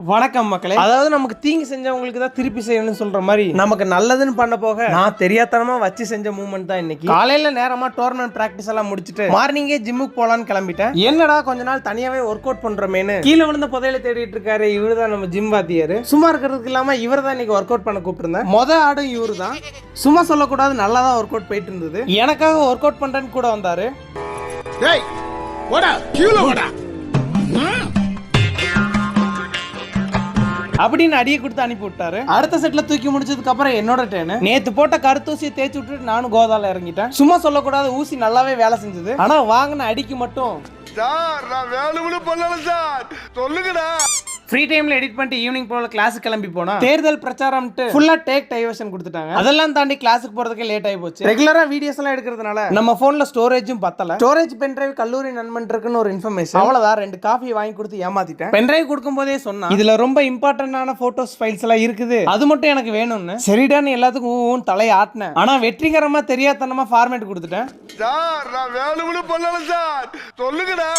வணக்கம் மக்களே. அதாவது நமக்கு தீங்கு செஞ்சவங்களுக்கு தான் திருப்பி செய்யணும்னு சொல்ற மாதிரி நமக்கு நல்லதுன்னு பண்ண போக நான் தெரியாதனமா வச்சு செஞ்ச மூமெண்ட் தான் இன்னைக்கு. காலையில நேரமா டோர்னமெண்ட் பிராக்டிஸ் எல்லாம் முடிச்சுட்டு மார்னிங்கே ஜிம்முக்கு போலான்னு கிளம்பிட்டேன். என்னடா கொஞ்ச நாள் தனியாவே ஒர்க் அவுட் பண்றோமேனு கீழே விழுந்த புதையில தேடிட்டு இருக்காரு. இவரு தான் நம்ம ஜிம் வாத்தியாரு. சும்மா இருக்கிறதுக்கு இல்லாம இவர் தான் இன்னைக்கு ஒர்க் அவுட் பண்ண கூப்பிட்டுருந்தேன். ஆடும் இவரு தான். சும்மா சொல்லக்கூடாது, நல்லா தான் ஒர்க் அவுட் போயிட்டு இருந்தது. எனக்காக ஒர்க் அவுட் பண்றேன்னு கூட வந்தாரு. அப்படின்னு அடியை கொடுத்து அனுப்பி விட்டாரு. அடுத்த செட்ல தூக்கி முடிச்சதுக்கு அப்புறம் என்னோட டேன். நேத்து போட்ட கருத்தூசியை தேய்ச்சி விட்டுட்டு நானும் கோதால இறங்கிட்டேன். சும்மா சொல்லக்கூடாது, ஊசி நல்லாவே வேலை செஞ்சது. ஆனா வாங்கின அடிக்கு மட்டும் சார் நான் வேணும்னு பண்ணல சார், சொல்லுங்கடா. ஃப்ரீ டைம்ல எடிட் பண்ணிட்டு ஈவினிங் போல கிளாஸுக்கு கிளம்பி போனா தேர்தல் பிரச்சாரம்ட்டு ஃபுல்லா டேக் டைவர்ஷன் கொடுத்துட்டாங்க. அதெல்லாம் தாண்டி கிளாஸுக்கு போறதுக்கு லேட் ஆகி போச்சு. ரெகுலரா வீடியோஸ் எல்லாம் எடுக்கிறதுனால நம்ம போன்ல ஸ்டோரேஜும் பத்தல. ஸ்டோரேஜ் பென் டிரைவ் கல்லூரி நண்பன் இருக்குன்னு ஒரு இன்ஃபர்மேஷன். அவ்வளவுதான், 2 காஃபி வாங்கி கொடுத்து ஏமாத்திட்டேன். பென் டிரைவ் கொடுக்கும் போதே சொன்னா இதுல ரொம்ப இம்பார்ட்டன்டான போட்டோஸ் ஃபைல்ஸ் எல்லாம் இருக்குது, அது மட்டும் எனக்கு வேணும்னு. சரிடான்னு எல்லாத்துக்கும் தலையை ஆட்டினேன். ஆனா வெற்றிகரமா தெரியாதனமா ஃபார்மேட் கொடுத்துட்டேன். சார் நான் வேணும்னு பண்ணல சார், சொல்லுங்கடா.